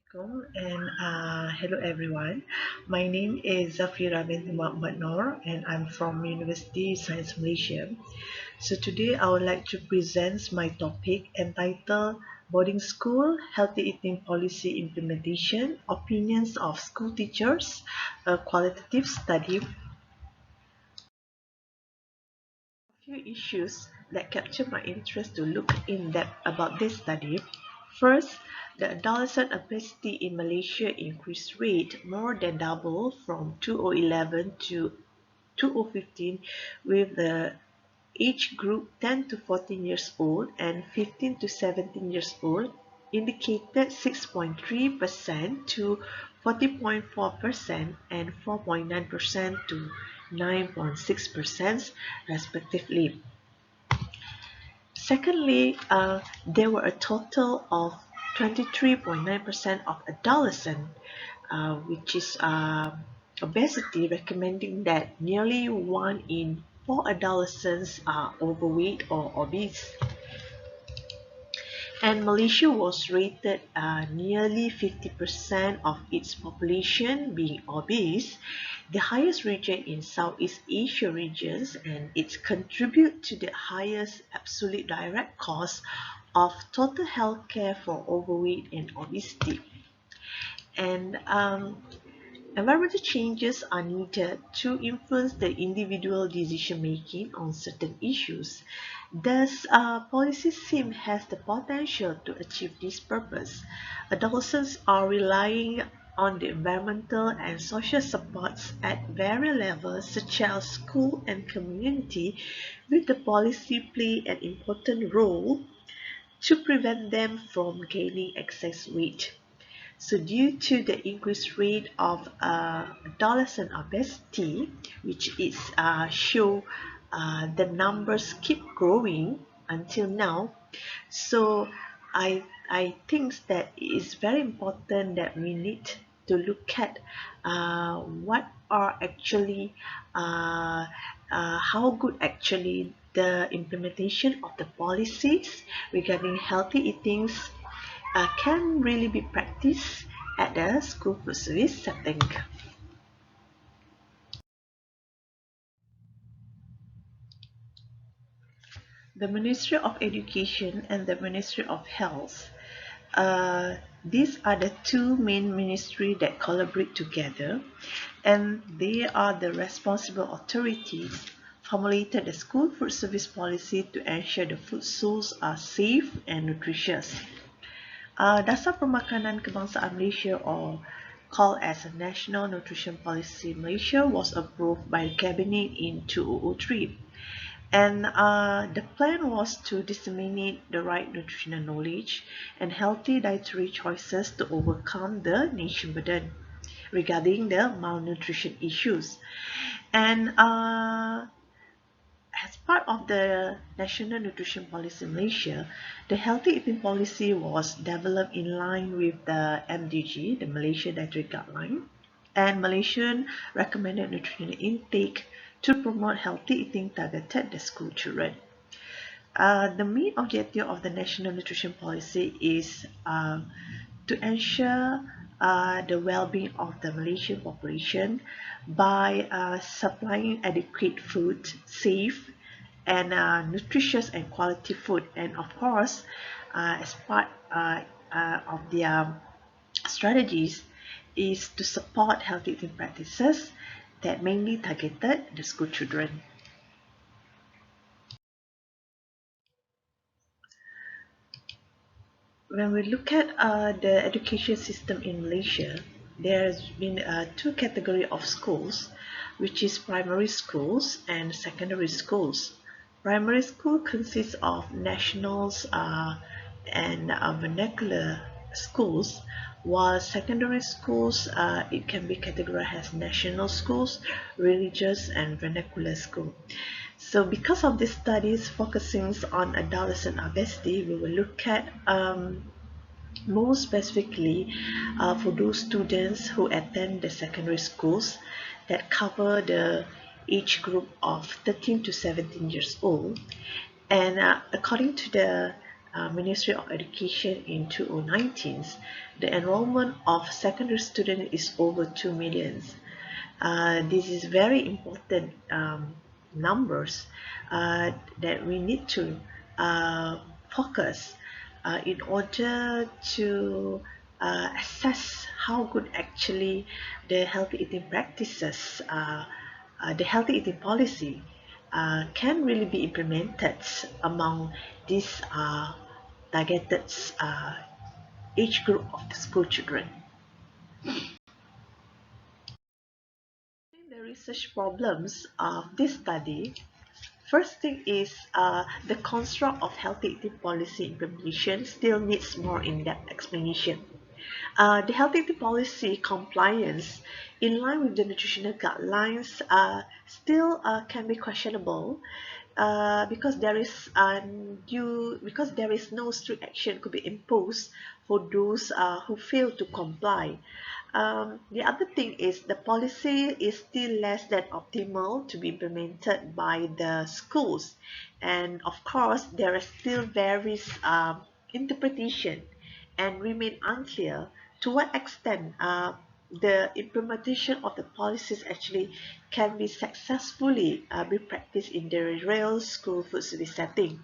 Hello everyone. My name is Zafirah Mohd and I'm from Universiti Sains Malaysia. So today I would like to present my topic entitled Boarding School Healthy Eating Policy Implementation Opinions of School Teachers, a qualitative study. Few issues that capture my interest to look in depth about this study. First, the adolescent obesity in Malaysia increased rate more than double from 2011 to 2015, with the age group 10 to 14 years old and 15 to 17 years old indicated 6.3% to 40.4% and 4.9% to 9.6% respectively. Secondly, there were a total of 23.9% of adolescents, which is obesity, recommending that nearly 1 in 4 adolescents are overweight or obese. And Malaysia was rated nearly 50% of its population being obese, the highest region in Southeast Asia regions, and it contribute to the highest absolute direct cost of total healthcare for overweight and obesity. And environmental changes are needed to influence the individual decision making on certain issues. Thus, policy SIM has the potential to achieve this purpose. Adolescents are relying on the environmental and social supports at various levels such as school and community, with the policy play an important role to prevent them from gaining excess weight. So due to the increased rate of adolescent obesity, which is show the numbers keep growing until now. So I think that it is very important that we need to look at what are actually how good actually the implementation of the policies regarding healthy eating can really be practiced at the school food service setting. The Ministry of Education and the Ministry of Health. These are the two main ministries that collaborate together, and they are the responsible authorities formulated the school food service policy to ensure the food sources are safe and nutritious. Dasar Permakanan Kebangsaan Malaysia, or called as a National Nutrition Policy Malaysia, was approved by the Cabinet in 2003. And the plan was to disseminate the right nutritional knowledge and healthy dietary choices to overcome the nation burden regarding the malnutrition issues. And as part of the National Nutrition Policy Malaysia, the healthy eating policy was developed in line with the MDG, the Malaysia Dietary Guideline, and Malaysian recommended nutritional intake to promote healthy eating targeted the school children. The main objective of the National Nutrition Policy is to ensure the well-being of the Malaysian population by supplying adequate food, safe and nutritious and quality food, and of course, as part of their strategies is to support healthy eating practices that mainly targeted the school children. When we look at the education system in Malaysia, there's been two categories of schools, which is primary schools and secondary schools. Primary school consists of nationals and vernacular schools, while secondary schools it can be categorized as national schools, religious and vernacular school. So because of these studies focusing on adolescent obesity, we will look at more specifically for those students who attend the secondary schools that cover the age group of 13 to 17 years old. And according to the Ministry of Education in 2019, the enrollment of secondary students is over 2 million. This is very important numbers that we need to focus in order to assess how good actually the healthy eating practices, the healthy eating policy can really be implemented among these targeted age group of the school children. The research problems of this study, first thing is the construct of healthy eating policy implementation still needs more in-depth explanation. The healthy eating policy compliance in line with the nutritional guidelines still can be questionable because there is no strict action could be imposed for those who fail to comply. The other thing is the policy is still less than optimal to be implemented by the schools, and of course there are still various interpretation and remain unclear to what extent the implementation of the policies actually can be successfully be practiced in the real school food service setting.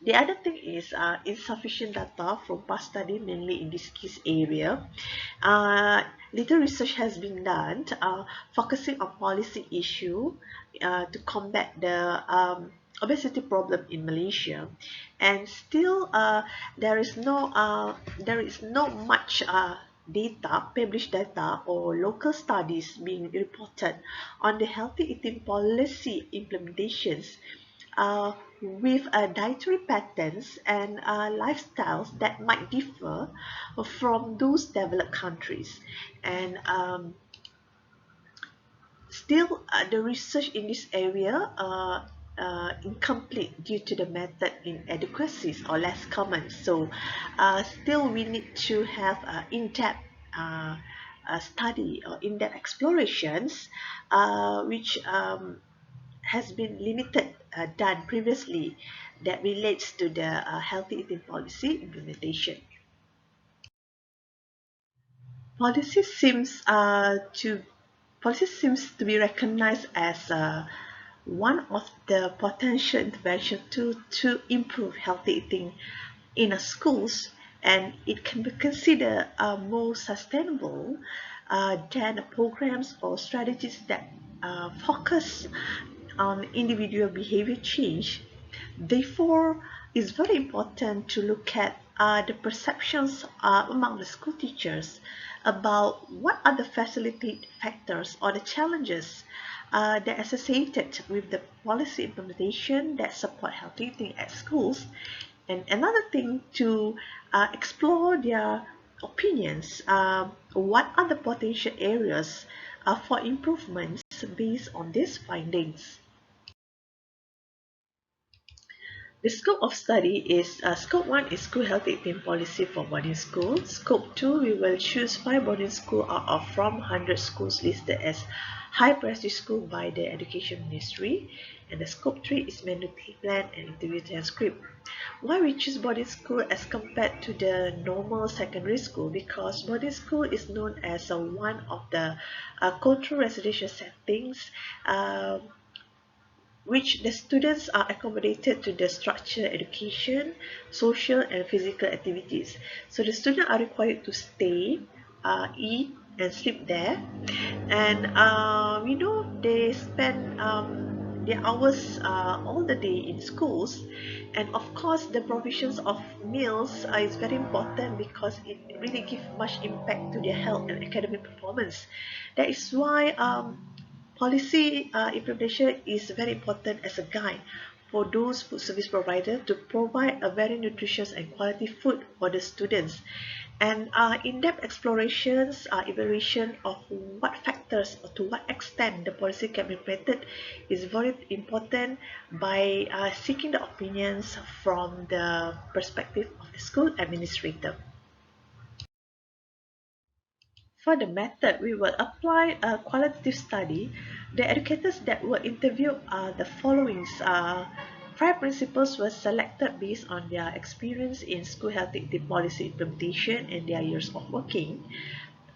The other thing is insufficient data from past study, mainly in this case area. Little research has been done focusing on policy issue to combat the obesity problem in Malaysia, and still there is not much data, published data or local studies being reported on the healthy eating policy implementations with dietary patterns and lifestyles that might differ from those developed countries. And still, the research in this area incomplete due to the method inadequacies or less common. So, still we need to have in-depth study or in-depth explorations, which has been limited done previously that relates to the healthy eating policy implementation. Policy seems to Policy seems to be recognized as one of the potential intervention to improve healthy eating in a schools, and it can be considered more sustainable than programs or strategies that focus on individual behavior change. Therefore, it's very important to look at the perceptions among the school teachers about what are the facilitate factors or the challenges that are associated with the policy implementation that support healthy eating at schools. And another thing to explore their opinions, what are the potential areas for improvements based on these findings. The scope of study is Scope 1 is school health eating policy for boarding schools. Scope 2, we will choose 5 boarding schools out of from 100 schools listed as high prestige school by the Education Ministry. And the Scope 3 is mandatory plan and interview transcript. Why we choose boarding school as compared to the normal secondary school? Because boarding school is known as one of the controlled residential settings which the students are accommodated to the structured education, social and physical activities. So the students are required to stay, eat and sleep there, and they spend their hours all the day in schools, and of course the provisions of meals is very important because it really gives much impact to their health and academic performance. That is why policy implementation is very important as a guide for those food service providers to provide a very nutritious and quality food for the students. And in-depth explorations, evaluation of what factors or to what extent the policy can be implemented is very important by seeking the opinions from the perspective of the school administrator. For the method, we will apply a qualitative study. The educators that were interviewed are the following 5 principals were selected based on their experience in school health eating policy implementation and their years of working.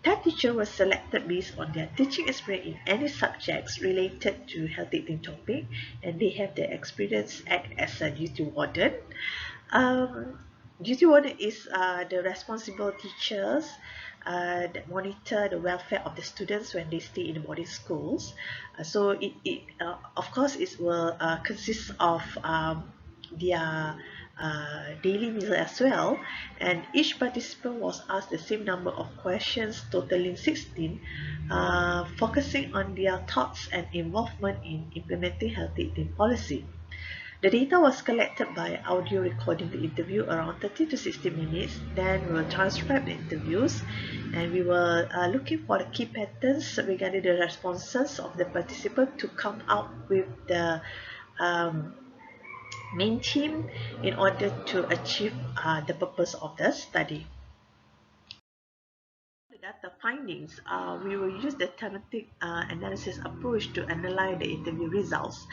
10 teachers were selected based on their teaching experience in any subjects related to health eating topic, and they have the experience act as a duty warden. Um, Duty warden is the responsible teachers that monitor the welfare of the students when they stay in the boarding schools. So of course it will consist of their daily meal as well, and each participant was asked the same number of questions, totaling 16, focusing on their thoughts and involvement in implementing healthy eating policy. The data was collected by audio recording the interview around 30 to 60 minutes. Then we will transcribe the interviews, and we were looking for the key patterns regarding the responses of the participant to come up with the um, main theme in order to achieve the purpose of the study. The data findings, we will use the thematic analysis approach to analyze the interview results.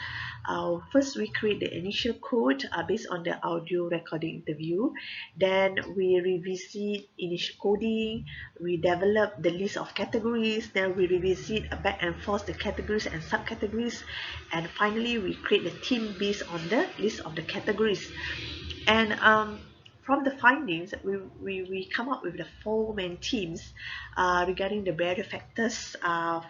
First, we create the initial code based on the audio recording interview. Then we revisit initial coding. We develop the list of categories. Then we revisit back and forth the categories and subcategories. And finally, we create the theme based on the list of the categories. And from the findings, we come up with the 4 main themes regarding the barrier factors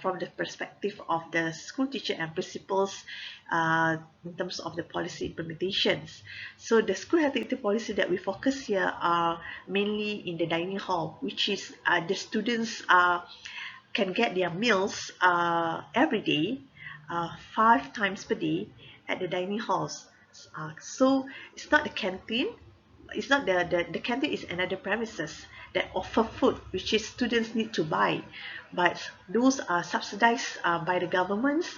from the perspective of the school teacher and principals in terms of the policy implementations. So the school health eating policy that we focus here are mainly in the dining hall, which is the students can get their meals every day, 5 times per day at the dining halls. So it's not the canteen. It's not the canteen is another premises that offer food which is students need to buy, but those are subsidized by the governments,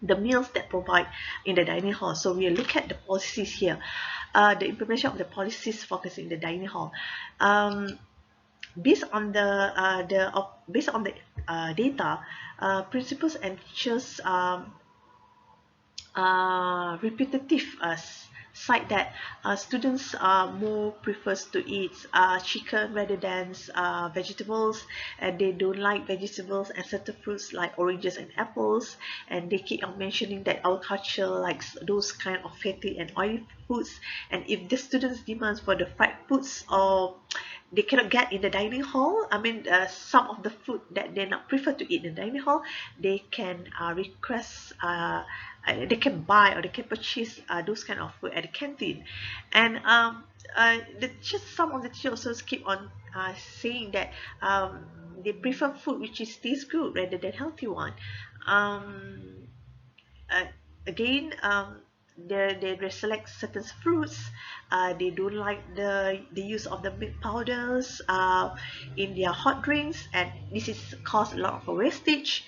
the meals that provide in the dining hall. So we look at the policies here, the implementation of the policies focusing the dining hall. Based on the data, principals and teachers repetitive cite that students more prefers to eat chicken rather than vegetables, and they don't like vegetables and certain fruits like oranges and apples, and they keep on mentioning that our culture likes those kind of fatty and oily foods, and if the students demands for the fried foods or they cannot get in the dining hall, I mean some of the food that they not prefer to eat in the dining hall, they can request, they can buy or they can purchase those kind of food at the canteen. And some of the teachers also keep on saying that they prefer food which is tastes good rather than healthy one. um, uh, Again, they select certain fruits. They don't like the use of the milk powders in their hot drinks, and this is cause a lot of wastage.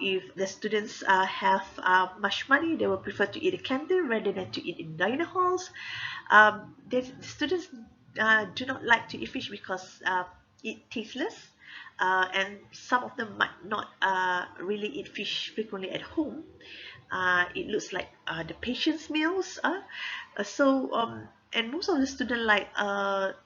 If the students have much money, they will prefer to eat at canteen rather than to eat in dining halls. The students do not like to eat fish because it tasteless, and some of them might not really eat fish frequently at home. It looks like the patient's meals. And most of the students like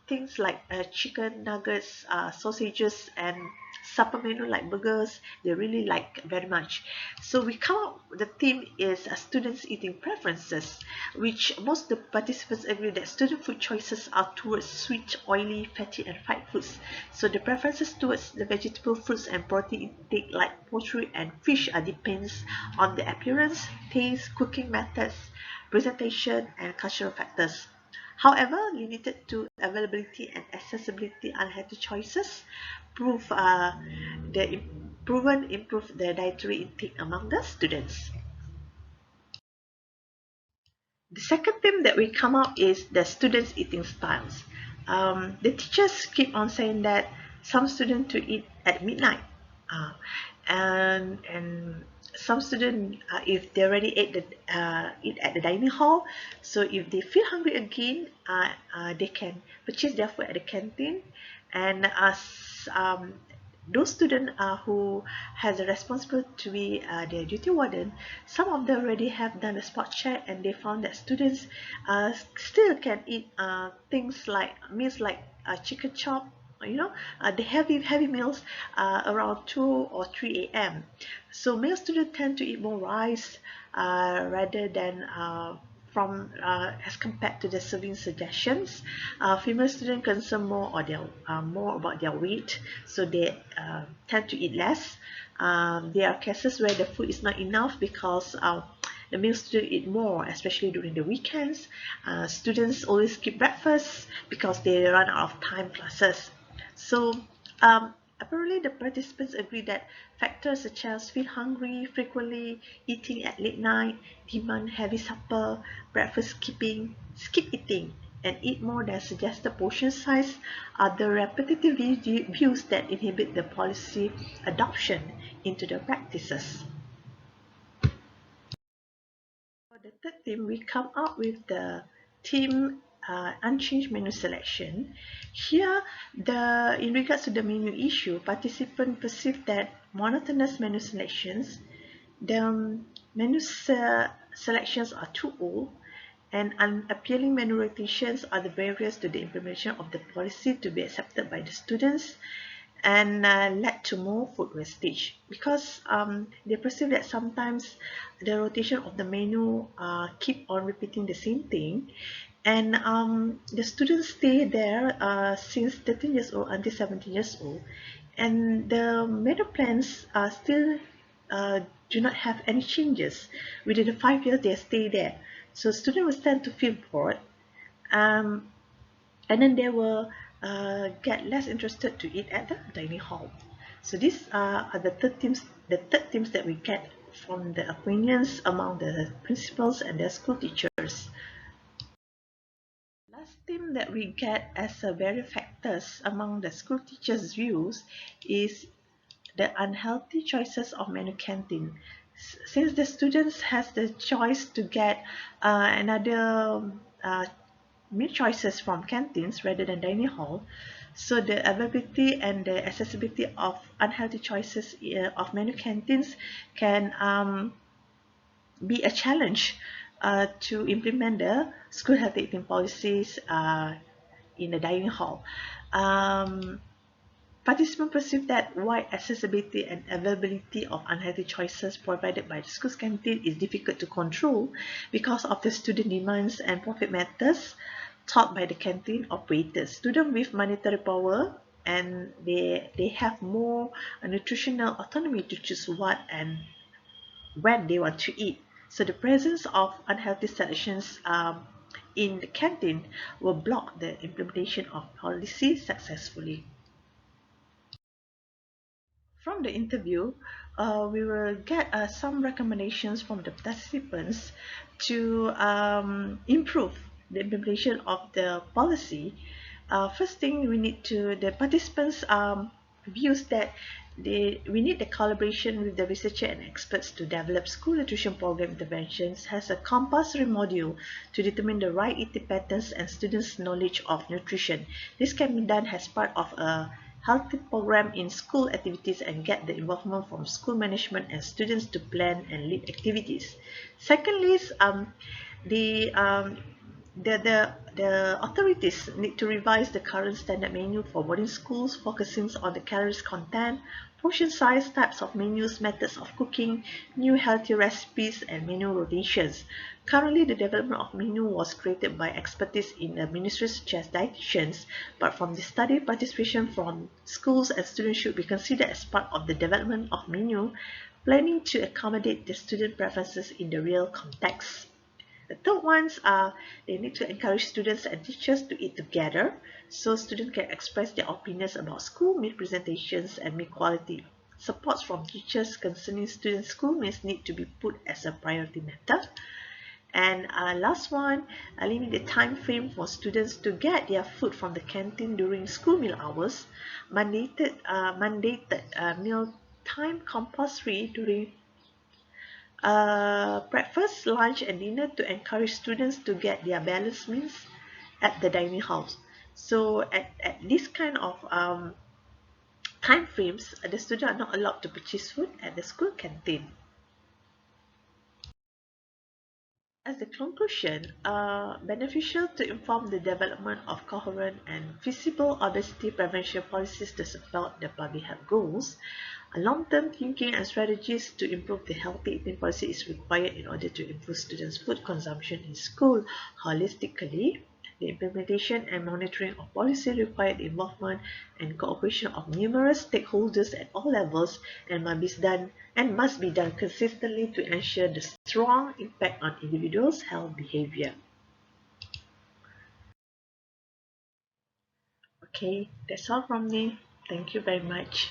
things like chicken nuggets, sausages, and supper menu like burgers. They really like very much. So we come up, the theme is students eating preferences, which most of the participants agree that student food choices are towards sweet, oily, fatty, and fried foods. So the preferences towards the vegetable, fruits, and protein intake like poultry and fish depends on the appearance, taste, cooking methods, presentation, and cultural factors. However, limited to availability and accessibility, unhealthy choices improve the dietary intake among the students. The second theme that we come up is the students' eating styles. The teachers keep on saying that some students to eat at midnight, uh, and some students, if they already eat at the dining hall, so if they feel hungry again, they can purchase their food at the canteen, and those students who has a responsibility to be their duty warden, some of them already have done a spot check, and they found that students still can eat things like meals like chicken chop, the heavy meals around 2 or 3 a.m. So male students tend to eat more rice rather than as compared to the serving suggestions. Female students consume more about their weight, so they tend to eat less. There are cases where the food is not enough because the male students eat more, especially during the weekends. Students always skip breakfast because they run out of time classes. So apparently the participants agree that factors such as feel hungry frequently, eating at late night, demand heavy supper, breakfast skipping, skip eating, and eat more than suggested portion size are the repetitive views that inhibit the policy adoption into the practices. For the third theme, we come up with the theme unchanged menu selection. Here, in regards to the menu issue, participants perceive that monotonous menu selections, the selections are too old, and unappealing menu rotations are the barriers to the implementation of the policy to be accepted by the students, and led to more food wastage because they perceive that sometimes the rotation of the menu keep on repeating the same thing, and the students stay there since 13 years old until 17 years old, and the menu plans still do not have any changes within the 5 years they stay there. So students will tend to feel bored, um, and then they will get less interested to eat at the dining hall. So these are the third themes that we get from the opinions among the principals and the school teachers. Last theme that we get as a very factors among the school teachers' views is the unhealthy choices of menu canteen. Since the students has the choice to get another meal choices from canteens rather than dining hall, so the availability and the accessibility of unhealthy choices of menu canteens can be a challenge to implement the school healthy eating policies in the dining hall. Um, Participants perceive that wide accessibility and availability of unhealthy choices provided by the school's canteen is difficult to control because of the student demands and profit matters taught by the canteen operators. Students with monetary power, and they have more nutritional autonomy to choose what and when they want to eat. So the presence of unhealthy selections in the canteen will block the implementation of policy successfully. From the interview, we will get some recommendations from the participants to improve the implementation of the policy. First thing, the participants views that we need the collaboration with the researcher and experts to develop school nutrition program interventions has a compulsory module to determine the right eating patterns and students' knowledge of nutrition. This can be done as part of a healthy program in school activities and get the involvement from school management and students to plan and lead activities. Secondly, the um, the authorities need to revise the current standard menu for boarding schools, focusing on the calories content, portion size, types of menus, methods of cooking, new healthy recipes, and menu rotations. Currently, the development of menu was created by expertise in the ministry such as dietitians, but from the study, participation from schools and students should be considered as part of the development of menu, planning to accommodate the student preferences in the real context. The third ones are they need to encourage students and teachers to eat together so students can express their opinions about school meal presentations and meal quality. Supports from teachers concerning students' school meals need to be put as a priority matter. And last one, limit the time frame for students to get their food from the canteen during school meal hours. Mandated meal time compulsory during breakfast, lunch, and dinner to encourage students to get their balanced meals at the dining house. So at this kind of time frames, the students are not allowed to purchase food at the school canteen. As a conclusion, beneficial to inform the development of coherent and feasible obesity prevention policies to support the public health goals. A long-term thinking and strategies to improve the healthy eating policy is required in order to improve students' food consumption in school holistically. The implementation and monitoring of policy required involvement and cooperation of numerous stakeholders at all levels and must be done consistently to ensure the strong impact on individuals' health behavior. Okay, that's all from me. Thank you very much.